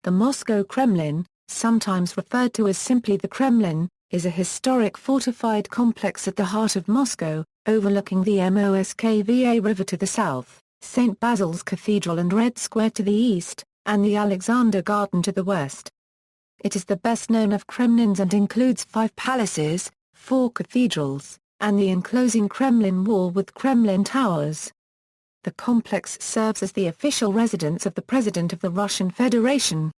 The Moscow Kremlin, sometimes referred to as simply the Kremlin, is a historic fortified complex at the heart of Moscow, overlooking the Moskovskiy River to the south, St. Basil's Cathedral and Red Square to the east, and the Alexander Garden to the west. It is the best known of Kremlins and includes 5 palaces, 4 cathedrals, and the enclosing Kremlin Wall with Kremlin towers. The complex serves as the official residence of the President of the Russian Federation.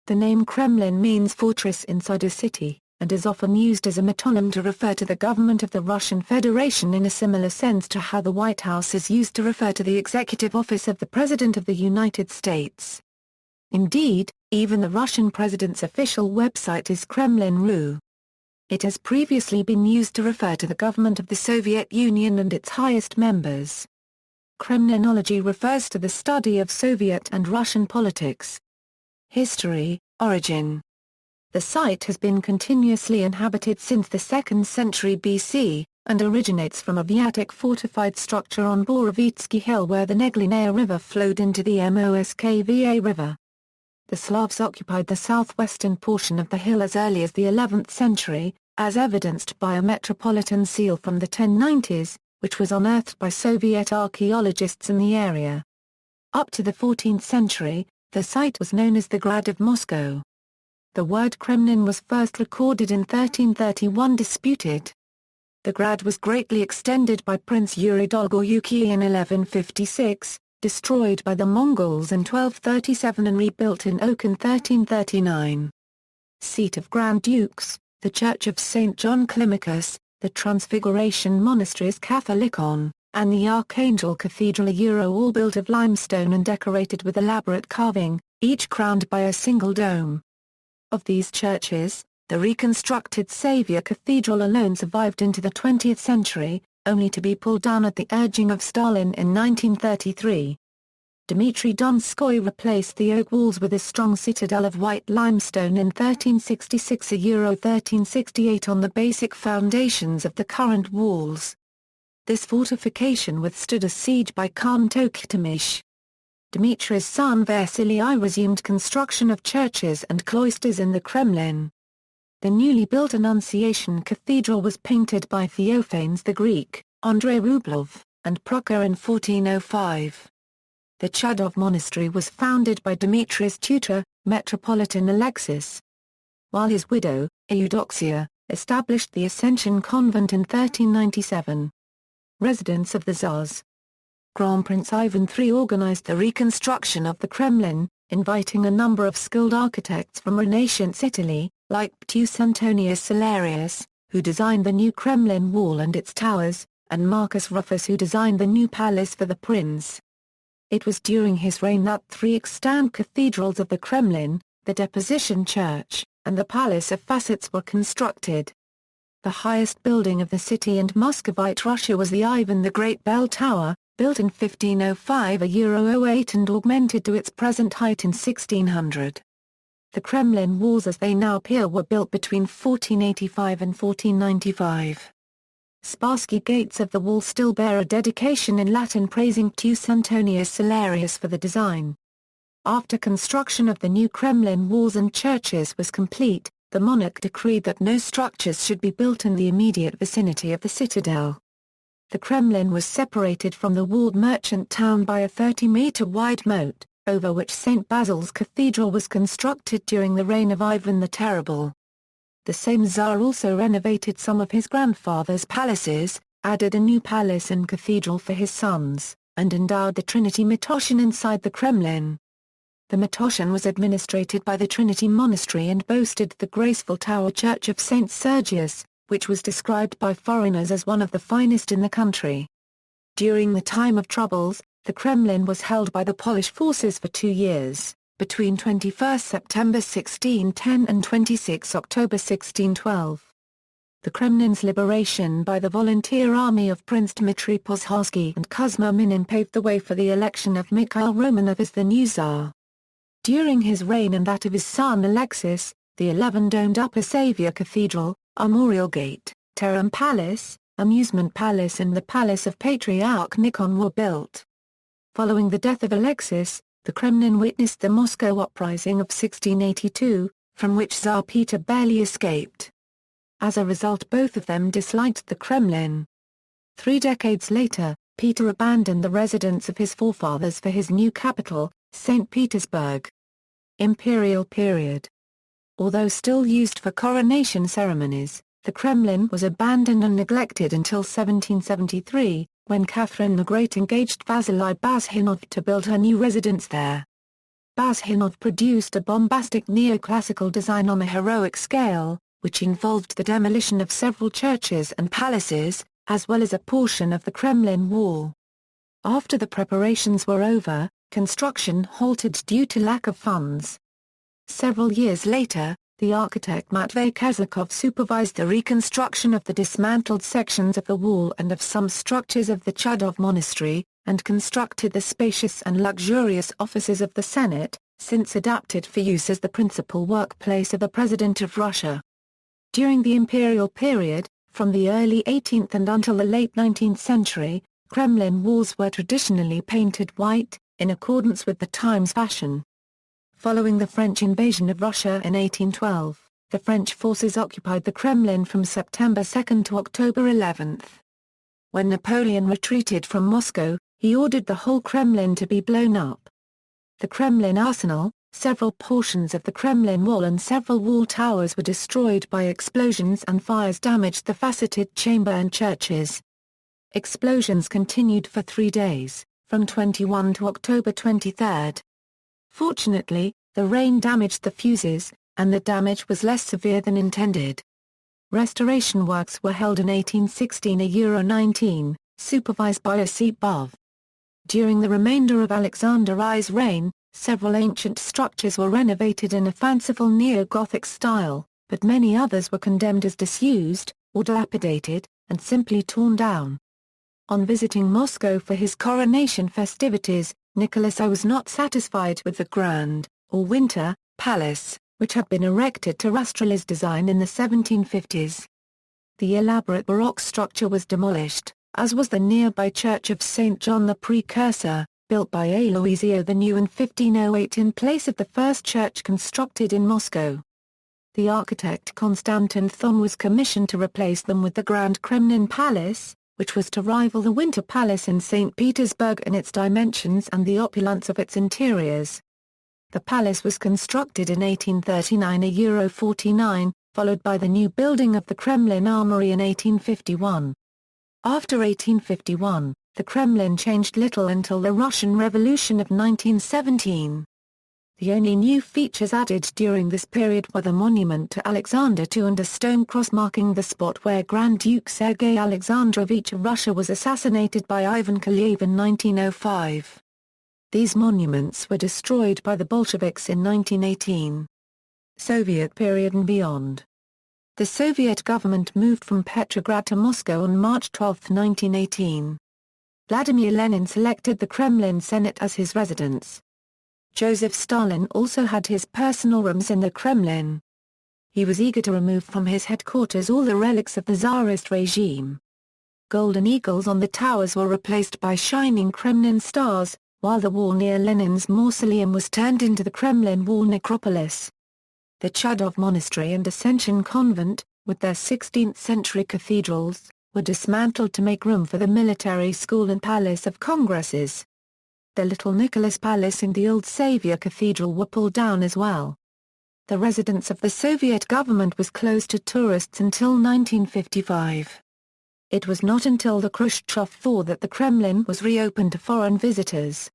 The name Kremlin means fortress inside a city, and is often used as a metonym to refer to the government of the Russian Federation in a similar sense to how the White House is used to refer to the executive office of the President of the United States. Indeed, even the Russian president's official website is Kremlin.ru. It has previously been used to refer to the government of the Soviet Union and its highest members. Kremlinology refers to the study of Soviet and Russian politics. History, origin. The site has been continuously inhabited since the 2nd century BC, and originates from a Viatic fortified structure on Borovitsky Hill where the Neglinaya River flowed into the Moskovskiy River. The Slavs occupied the southwestern portion of the hill as early as the 11th century, as evidenced by a metropolitan seal from the 1090s, which was unearthed by Soviet archaeologists in the area. Up to the 14th century, the site was known as the Grad of Moscow. The word Kremlin was first recorded in 1331 disputed. The Grad was greatly extended by Prince Yuri Dolgoruki in 1156, destroyed by the Mongols in 1237 and rebuilt in oak in 1339. Seat of Grand Dukes, the Church of St. John Climacus, the Transfiguration Monasteries Catholicon, and the Archangel Cathedral all built of limestone and decorated with elaborate carving, each crowned by a single dome. Of these churches, the reconstructed Saviour Cathedral alone survived into the 20th century, only to be pulled down at the urging of Stalin in 1933. Dmitry Donskoy replaced the oak walls with a strong citadel of white limestone in 1366 1368 on the basic foundations of the current walls. This fortification withstood a siege by Khan Tokhtamysh. Dmitry's son Vasily resumed construction of churches and cloisters in the Kremlin. The newly built Annunciation Cathedral was painted by Theophanes the Greek, Andrei Rublev, and Prokhor in 1405. The Chadov Monastery was founded by Dmitry's tutor, Metropolitan Alexis, while his widow, Eudoxia, established the Ascension Convent in 1397. Residence of the Tsars. Grand Prince Ivan III organized the reconstruction of the Kremlin, inviting a number of skilled architects from Renaissance Italy, like Ptius Antonius Salarius, who designed the new Kremlin Wall and its towers, and Marcus Rufus who designed the new palace for the prince. It was during his reign that 3 extant cathedrals of the Kremlin, the Deposition Church, and the Palace of Facets were constructed. The highest building of the city and Muscovite Russia was the Ivan the Great Bell Tower, built in 1505 (08) and augmented to its present height in 1600. The Kremlin walls as they now appear were built between 1485 and 1495. Spassky gates of the wall still bear a dedication in Latin praising Ptius Antonius Salarius for the design. After construction of the new Kremlin walls and churches was complete, the monarch decreed that no structures should be built in the immediate vicinity of the citadel. The Kremlin was separated from the walled merchant town by a 30-meter wide moat, over which St. Basil's Cathedral was constructed during the reign of Ivan the Terrible. The same Tsar also renovated some of his grandfather's palaces, added a new palace and cathedral for his sons, and endowed the Trinity Metotian inside the Kremlin. The Metotian was administrated by the Trinity Monastery and boasted the graceful tower church of St. Sergius, which was described by foreigners as one of the finest in the country. During the time of troubles, the Kremlin was held by the Polish forces for 2 years, between 21 September 1610 and 26 October 1612. The Kremlin's liberation by the volunteer army of Prince Dmitry Pozharsky and Kuzma Minin paved the way for the election of Mikhail Romanov as the new Tsar. During his reign and that of his son Alexis, the 11-domed Upper Saviour Cathedral, Armorial Gate, Terem Palace, Amusement Palace and the Palace of Patriarch Nikon were built. Following the death of Alexis, The Kremlin witnessed the Moscow Uprising of 1682, from which Tsar Peter barely escaped. As a result, both of them disliked the Kremlin. 3 decades later, Peter abandoned the residence of his forefathers for his new capital, St. Petersburg. Imperial period. Although still used for coronation ceremonies, the Kremlin was abandoned and neglected until 1773, when Catherine the Great engaged Basil I Bazhinov to build her new residence there. Bazhinov produced a bombastic neoclassical design on a heroic scale, which involved the demolition of several churches and palaces, as well as a portion of the Kremlin Wall. After the preparations were over, construction halted due to lack of funds. Several years later, the architect Matvey Kazakov supervised the reconstruction of the dismantled sections of the wall and of some structures of the Chudov monastery, and constructed the spacious and luxurious offices of the Senate, since adapted for use as the principal workplace of the President of Russia. During the imperial period, from the early 18th and until the late 19th century, Kremlin walls were traditionally painted white, in accordance with the time's fashion. Following the French invasion of Russia in 1812, the French forces occupied the Kremlin from September 2 to October 11. When Napoleon retreated from Moscow, he ordered the whole Kremlin to be blown up. The Kremlin arsenal, several portions of the Kremlin Wall and several wall towers were destroyed by explosions, and fires damaged the faceted chamber and churches. Explosions continued for 3 days, from 21 to October 23. Fortunately, the rain damaged the fuses, and the damage was less severe than intended. Restoration works were held in 1816 supervised by Osip Bov. During the remainder of Alexander I's reign, several ancient structures were renovated in a fanciful neo-Gothic style, but many others were condemned as disused, or dilapidated, and simply torn down. On visiting Moscow for his coronation festivities, Nicholas I was not satisfied with the Grand, or Winter, Palace, which had been erected to Rastrelli's design in the 1750s. The elaborate Baroque structure was demolished, as was the nearby Church of St. John the Precursor, built by Aloisio the New in 1508 in place of the first church constructed in Moscow. The architect Konstantin Thon was commissioned to replace them with the Grand Kremlin Palace, which was to rival the Winter Palace in St. Petersburg in its dimensions and the opulence of its interiors. The palace was constructed in 1839 €49, followed by the new building of the Kremlin Armory in 1851. After 1851, the Kremlin changed little until the Russian Revolution of 1917. The only new features added during this period were the monument to Alexander II and a stone cross marking the spot where Grand Duke Sergei Alexandrovich of Russia was assassinated by Ivan Kalyev in 1905. These monuments were destroyed by the Bolsheviks in 1918. Soviet period and beyond. The Soviet government moved from Petrograd to Moscow on March 12, 1918. Vladimir Lenin selected the Kremlin Senate as his residence. Joseph Stalin also had his personal rooms in the Kremlin. He was eager to remove from his headquarters all the relics of the Tsarist regime. Golden eagles on the towers were replaced by shining Kremlin stars, while the wall near Lenin's mausoleum was turned into the Kremlin Wall necropolis. The Chudov Monastery and Ascension Convent, with their 16th-century cathedrals, were dismantled to make room for the military school and Palace of Congresses. The Little Nicholas Palace and the Old Savior Cathedral were pulled down as well. The residence of the Soviet government was closed to tourists until 1955. It was not until the Khrushchev thaw that the Kremlin was reopened to foreign visitors.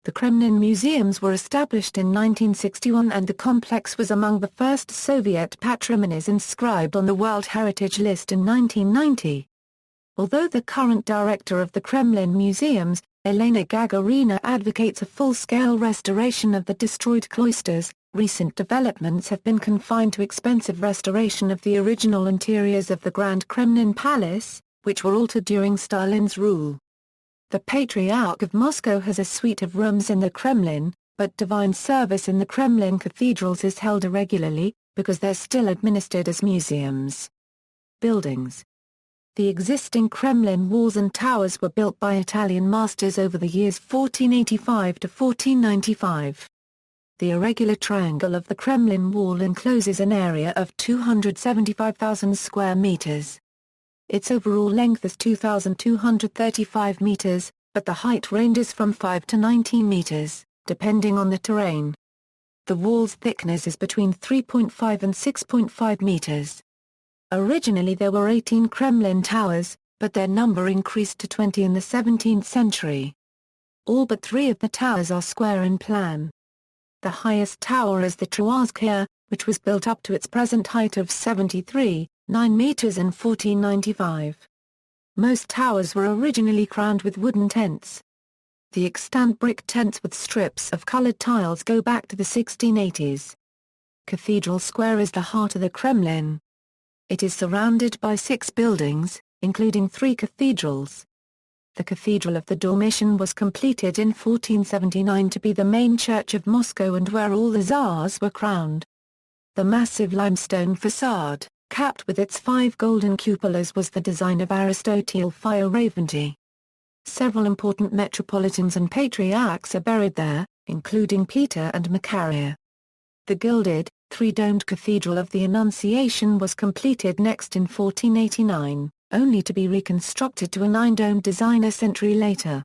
The Kremlin museums were established in 1961 and the complex was among the first Soviet patrimonies inscribed on the World Heritage List in 1990. Although the current director of the Kremlin Museums, Elena Gagarina, advocates a full-scale restoration of the destroyed cloisters, recent developments have been confined to expensive restoration of the original interiors of the Grand Kremlin Palace, which were altered during Stalin's rule. The Patriarch of Moscow has a suite of rooms in the Kremlin, but divine service in the Kremlin cathedrals is held irregularly, because they're still administered as museums. Buildings. The existing Kremlin walls and towers were built by Italian masters over the years 1485 to 1495. The irregular triangle of the Kremlin Wall encloses an area of 275,000 square meters. Its overall length is 2,235 meters, but the height ranges from 5 to 19 meters, depending on the terrain. The wall's thickness is between 3.5 and 6.5 meters. Originally there were 18 Kremlin towers, but their number increased to 20 in the 17th century. All but 3 of the towers are square in plan. The highest tower is the mředskýj, which was built up to its present height of 73.9 meters in 1495. Most towers were originally crowned with wooden tents. The extant brick tents with strips of colored tiles go back to the 1680s. Cathedral Square is the heart of the Kremlin. It is surrounded by 6 buildings, including 3 cathedrals. The Cathedral of the Dormition was completed in 1479 to be the main church of Moscow and where all the Tsars were crowned. The massive limestone facade, capped with its 5 golden cupolas, was the design of Aristotle Fioravanti. Several important metropolitans and patriarchs are buried there, including Peter and Macaria. The gilded, 3-domed Cathedral of the Annunciation was completed next in 1489, only to be reconstructed to a 9-domed design a century later.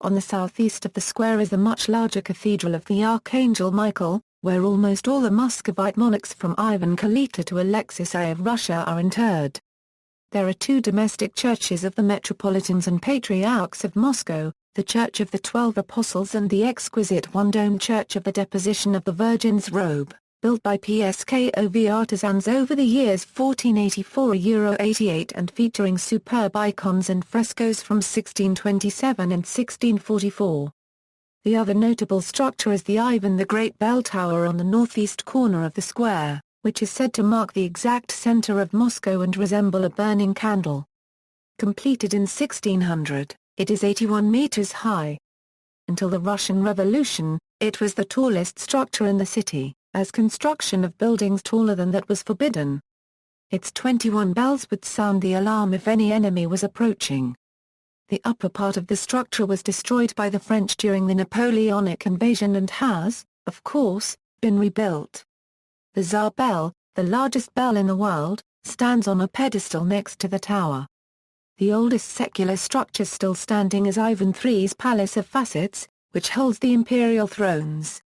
On the southeast of the square is the much larger Cathedral of the Archangel Michael, where almost all the Muscovite monarchs from Ivan Kalita to Alexis I of Russia are interred. There are 2 domestic churches of the Metropolitans and Patriarchs of Moscow, the Church of the 12 Apostles and the exquisite 1-domed Church of the Deposition of the Virgin's Robe, built by Pskov artisans over the years 1484–88 and featuring superb icons and frescoes from 1627 and 1644. The other notable structure is the Ivan the Great Bell Tower on the northeast corner of the square, which is said to mark the exact center of Moscow and resemble a burning candle. Completed in 1600, it is 81 meters high. Until the Russian Revolution, it was the tallest structure in the city, as construction of buildings taller than that was forbidden. Its 21 bells would sound the alarm if any enemy was approaching. The upper part of the structure was destroyed by the French during the Napoleonic invasion and has, of course, been rebuilt. The Tsar Bell, the largest bell in the world, stands on a pedestal next to the tower. The oldest secular structure still standing is Ivan III's Palace of Facets, which holds the imperial thrones.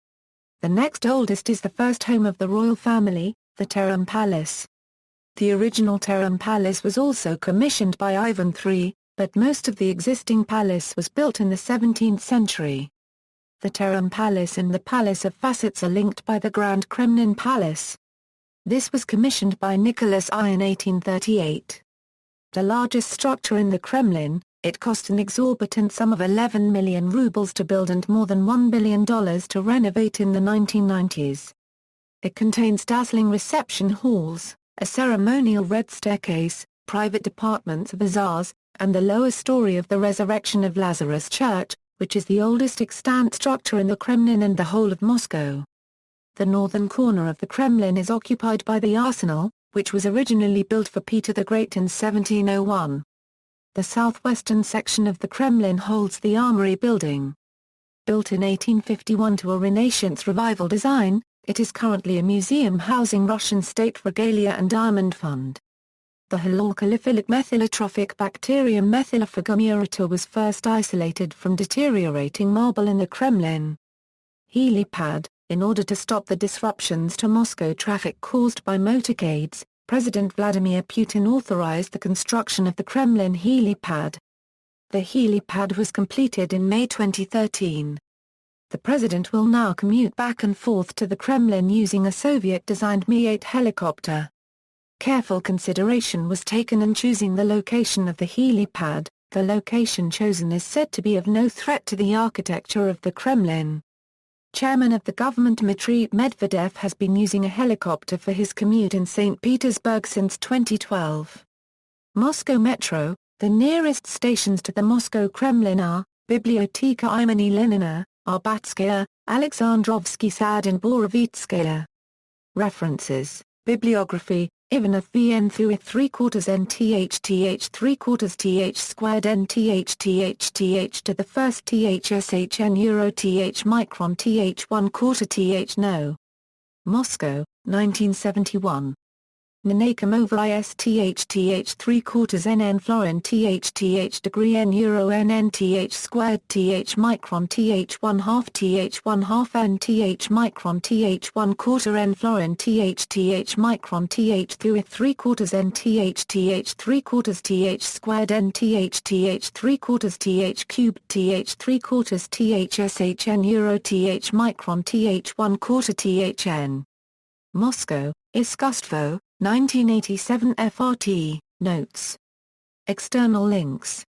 The next oldest is the first home of the royal family, the Terem Palace. The original Terem Palace was also commissioned by Ivan III, but most of the existing palace was built in the 17th century. The Terem Palace and the Palace of Facets are linked by the Grand Kremlin Palace. This was commissioned by Nicholas I in 1838. The largest structure in the Kremlin, it cost an exorbitant sum of 11 million rubles to build and more than $1 billion to renovate in the 1990s. It contains dazzling reception halls, a ceremonial red staircase, private departments of the Tsars, and the lower story of the Resurrection of Lazarus Church, which is the oldest extant structure in the Kremlin and the whole of Moscow. The northern corner of the Kremlin is occupied by the arsenal, which was originally built for Peter the Great in 1701. The southwestern section of the Kremlin holds the Armory building. Built in 1851 to a Renaissance revival design, it is currently a museum housing Russian state regalia and diamond fund. The halal-caliphilic methyllotrophic bacterium Methylophagomurata was first isolated from deteriorating marble in the Kremlin. Helipad. In order to stop the disruptions to Moscow traffic caused by motorcades, President Vladimir Putin authorized the construction of the Kremlin helipad. The helipad was completed in May 2013. The president will now commute back and forth to the Kremlin using a Soviet-designed Mi-8 helicopter. Careful consideration was taken in choosing the location of the helipad. The location chosen is said to be of no threat to the architecture of the Kremlin. Chairman of the government Dmitry Medvedev has been using a helicopter for his commute in St. Petersburg since 2012. Moscow Metro. The nearest stations to the Moscow Kremlin are, Biblioteka imeni Lenina, Arbatskaya, Alexandrovsky Sad and Borovitskaya. References, Bibliography, Ivanov vn through 3/4 nthth 3/4 th squared nthth to the first thshn euro th micron th 1/4 th no. Moscow, 1971. Nanakam over isthth 3/4 nn florin thth degree n euro nth squared th micron th 1/2 th 1/2 nth micron th 1/4 n florin thth micron th through 3/4 nthth 3/4 th squared nthth 3/4 th cubed th 3/4 thshn euro th micron th 1/4 thn. Moscow, Iskustvo, 1987 FRT, Notes. External links.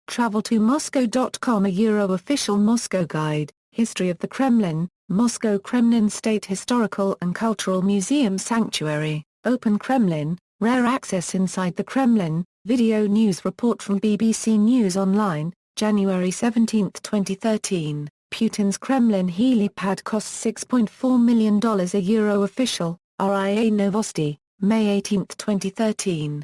Travel to Moscow.com. A Euro official Moscow guide, History of the Kremlin, Moscow Kremlin State Historical and Cultural Museum Sanctuary, Open Kremlin, Rare Access Inside the Kremlin, Video News Report from BBC News Online, January 17, 2013. Putin's Kremlin helipad costs $6.4 million. A Euro official, RIA Novosti, May 18, 2013.